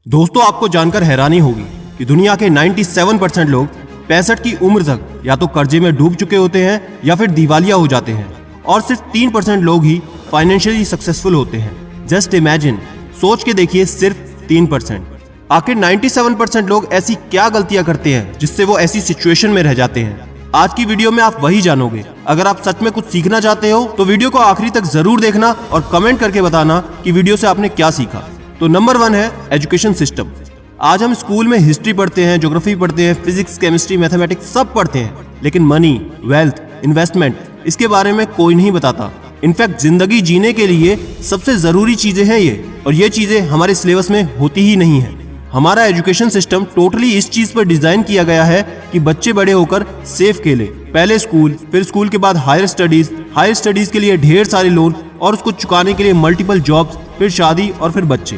दोस्तों, आपको जानकर हैरानी होगी कि दुनिया के 97% लोग 65 की उम्र तक या तो कर्जे में डूब चुके होते हैं या फिर दिवालिया हो जाते हैं और सिर्फ 3% लोग ही फाइनेंशियली सक्सेसफुल होते हैं। जस्ट इमेजिन, सोच के देखिए, सिर्फ 3%। आखिर 97% लोग ऐसी क्या गलतियां करते हैं जिससे वो ऐसी सिचुएशन में रह जाते हैं। आज की वीडियो में आप वही जानोगे। अगर आप सच में कुछ सीखना चाहते हो तो वीडियो को आखिरी तक जरूर देखना और कमेंट करके बताना कि वीडियो से आपने क्या सीखा। तो नंबर 1 है एजुकेशन सिस्टम। आज हम स्कूल में हिस्ट्री पढ़ते हैं, ज्योग्राफी पढ़ते हैं, फिजिक्स, केमिस्ट्री, मैथमेटिक्स सब पढ़ते हैं, लेकिन मनी, वेल्थ, इन्वेस्टमेंट इसके बारे में कोई नहीं बताता। इनफैक्ट जिंदगी जीने के लिए सबसे जरूरी चीजें हैं ये, और ये चीजें हमारे सिलेबस में होती ही नहीं है। हमारा एजुकेशन सिस्टम टोटली इस चीज पर डिजाइन किया गया है कि बच्चे बड़े होकर सेफ खेले। पहले स्कूल, फिर स्कूल के बाद हायर स्टडीज के लिए ढेर सारे लोन और उसको चुकाने के लिए मल्टीपल जॉब्स, फिर शादी और फिर बच्चे।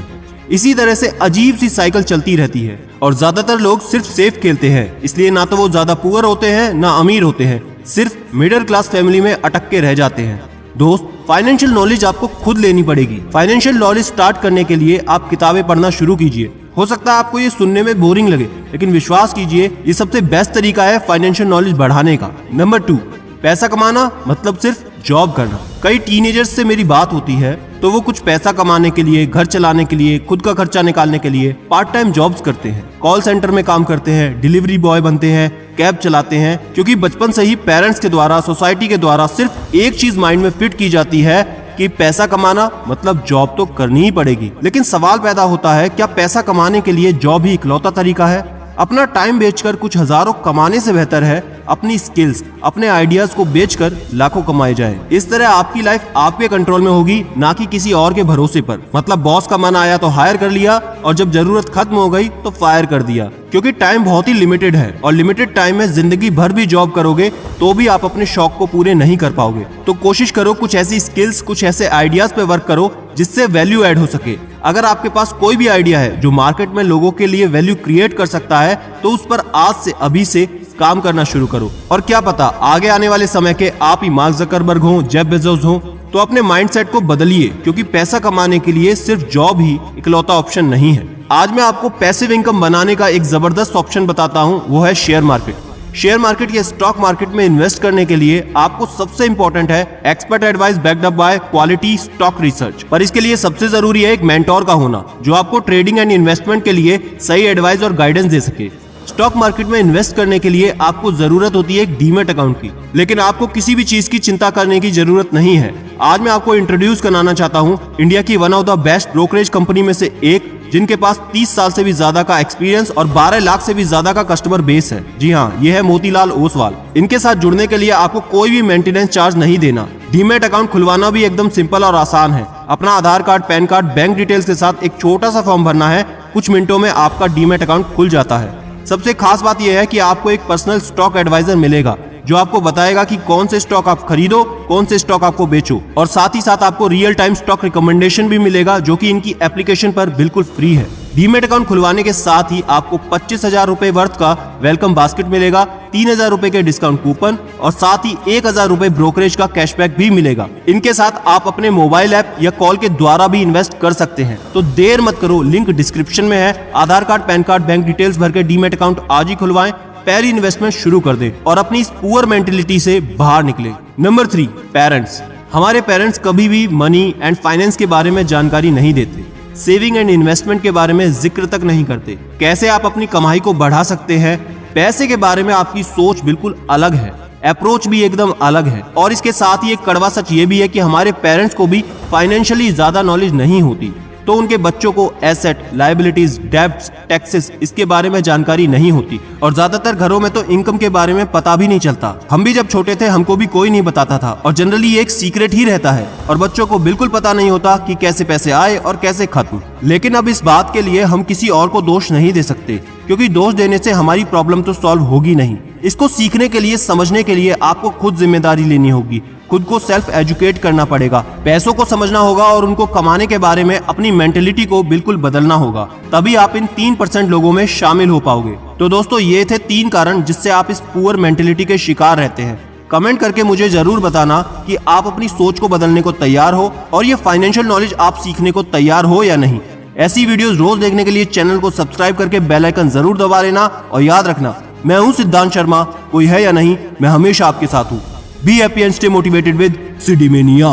इसी तरह से अजीब सी साइकिल चलती रहती है और ज्यादातर लोग सिर्फ सेफ खेलते हैं, इसलिए ना तो वो ज्यादा पुअर होते हैं ना अमीर होते हैं, सिर्फ मिडिल क्लास फैमिली में अटक के रह जाते हैं। दोस्त, फाइनेंशियल नॉलेज आपको खुद लेनी पड़ेगी। फाइनेंशियल नॉलेज स्टार्ट करने के लिए आप किताबें पढ़ना शुरू कीजिए। हो सकता है आपको ये सुनने में बोरिंग लगे, लेकिन विश्वास कीजिए ये सबसे बेस्ट तरीका है फाइनेंशियल नॉलेज बढ़ाने का। नंबर 2, पैसा कमाना मतलब सिर्फ जॉब करना। कई टीनेजर्स से मेरी बात होती है तो वो कुछ पैसा कमाने के लिए, घर चलाने के लिए, खुद का खर्चा निकालने के लिए पार्ट टाइम जॉब्स करते हैं। कॉल सेंटर में काम करते हैं, डिलीवरी बॉय बनते हैं, कैब चलाते हैं, क्योंकि बचपन से ही पेरेंट्स के द्वारा, सोसाइटी के द्वारा सिर्फ एक चीज माइंड में फिट की जाती है कि पैसा कमाना मतलब जॉब तो करनी ही पड़ेगी। लेकिन सवाल पैदा होता है, क्या पैसा कमाने के लिए जॉब ही इकलौता तरीका है? अपना टाइम बेचकर कुछ हजारों कमाने से बेहतर है अपनी स्किल्स, अपने आइडियाज को बेचकर लाखों कमाए जाए। इस तरह आपकी लाइफ आपके कंट्रोल में होगी, ना कि किसी और के भरोसे पर। मतलब बॉस का मन आया तो हायर कर लिया और जब जरूरत खत्म हो गई तो फायर कर दिया, क्योंकि टाइम बहुत ही लिमिटेड है और लिमिटेड टाइम में जिंदगी भर भी जॉब करोगे तो भी आप अपने शौक को पूरे नहीं कर पाओगे। तो कोशिश करो कुछ ऐसी स्किल्स, कुछ ऐसे आइडियाज पे वर्क करो जिससे वैल्यू ऐड हो सके। अगर आपके पास कोई भी आइडिया है जो मार्केट में लोगों के लिए वैल्यू क्रिएट कर सकता है तो उस पर आज से, अभी से काम करना शुरू करो। और क्या पता आगे आने वाले समय के आप ही मार्क जकरबर्ग हो, जेफ बेजोस हो। तो अपने माइंडसेट को बदलिए, क्योंकि पैसा कमाने के लिए सिर्फ जॉब ही इकलौता ऑप्शन नहीं है। आज मैं आपको पैसिव इनकम बनाने का एक जबरदस्त ऑप्शन बताता हूँ, वो है शेयर मार्केट। शेयर मार्केट या स्टॉक मार्केट में इन्वेस्ट करने के लिए आपको सबसे इंपॉर्टेंट है expert advice backed up by quality stock research. पर इसके लिए सबसे जरूरी है एक मेंटोर का होना, जो आपको ट्रेडिंग एंड इन्वेस्टमेंट के लिए सही एडवाइस और गाइडेंस दे सके। स्टॉक मार्केट में इन्वेस्ट करने के लिए आपको जरूरत होती है एक डीमैट अकाउंट की, लेकिन आपको किसी भी चीज की चिंता करने की जरूरत नहीं है। आज मैं आपको इंट्रोड्यूस कराना चाहता हूँ इंडिया की one of the best brokerage company में से एक, जिनके पास 30 साल से भी ज्यादा का एक्सपीरियंस और 12 लाख से भी ज्यादा का कस्टमर बेस है। जी हाँ, ये है मोतीलाल ओसवाल। इनके साथ जुड़ने के लिए आपको कोई भी मेंटेनेंस चार्ज नहीं देना। डीमैट अकाउंट खुलवाना भी एकदम सिंपल और आसान है। अपना Aadhaar card, PAN card, bank details के साथ एक छोटा सा फॉर्म भरना है, कुछ मिनटों में आपका डीमैट अकाउंट खुल जाता है। सबसे खास बात यह है कि आपको एक पर्सनल स्टॉक एडवाइजर मिलेगा जो आपको बताएगा कि कौन से स्टॉक आप खरीदो, कौन से स्टॉक आपको बेचो, और साथ ही साथ आपको रियल टाइम स्टॉक रिकमेंडेशन भी मिलेगा, जो कि इनकी एप्लीकेशन पर बिल्कुल फ्री है। डीमैट अकाउंट खुलवाने के साथ ही आपको 25,000 रुपए वर्थ का वेलकम बास्केट मिलेगा, 3,000 रुपए के डिस्काउंट कूपन और साथ ही 1,000 रुपए ब्रोकरेज का कैशबैक भी मिलेगा। इनके साथ आप अपने मोबाइल ऐप या कॉल के द्वारा भी इन्वेस्ट कर सकते हैं। तो देर मत करो, लिंक डिस्क्रिप्शन में है। Aadhaar card, PAN card, bank details भर के डीमैट अकाउंट आज ही खुलवाएं, पहली इन्वेस्टमेंट शुरू कर दे और अपनी इस पुअर मेंटेलिटी से बाहर निकले। Number 3, parents. हमारे पेरेंट्स कभी भी मनी एंड फाइनेंस के बारे में जानकारी नहीं देते, सेविंग एंड इन्वेस्टमेंट के बारे में जिक्र तक नहीं करते। कैसे आप अपनी कमाई को बढ़ा सकते हैं, पैसे के बारे में आपकी सोच बिल्कुल अलग है, अप्रोच भी एकदम अलग है। और इसके साथ ही एक कड़वा सच ये भी है कि हमारे पेरेंट्स को भी फाइनेंशियली ज्यादा नॉलेज नहीं होती, तो उनके बच्चों को एसेट, लायबिलिटीज, डेब्ट्स, टैक्सेस इसके बारे में जानकारी नहीं होती। और ज्यादातर घरों में तो इनकम के बारे में पता भी नहीं चलता। हम भी जब छोटे थे हमको भी कोई नहीं बताता था, और जनरली ये एक सीक्रेट ही रहता है और बच्चों को बिल्कुल पता नहीं होता कि कैसे पैसे आए और कैसे खत्म। लेकिन अब इस बात के लिए हम किसी और को दोष नहीं दे सकते, क्योंकि दोष देने से हमारी प्रॉब्लम तो सॉल्व होगी नहीं। इसको सीखने के लिए, समझने के लिए आपको खुद जिम्मेदारी लेनी होगी, खुद को सेल्फ एजुकेट करना पड़ेगा, पैसों को समझना होगा और उनको कमाने के बारे में अपनी मेंटेलिटी को बिल्कुल बदलना होगा। तभी आप इन 3% लोगों में शामिल हो पाओगे। तो दोस्तों, ये थे 3 कारण जिससे आप इस पुअर मेंटेलिटी के शिकार रहते हैं। कमेंट करके मुझे जरूर बताना कि आप अपनी सोच को बदलने को तैयार हो और ये फाइनेंशियल नॉलेज आप सीखने को तैयार हो या नहीं। ऐसी वीडियोस रोज देखने के लिए चैनल को सब्सक्राइब करके बेल आइकन जरूर दबा लेना और याद रखना, मैं हूं सिद्धांत शर्मा, कोई है या नहीं, मैं हमेशा आपके साथ हूं। Be happy and stay motivated with CD mania.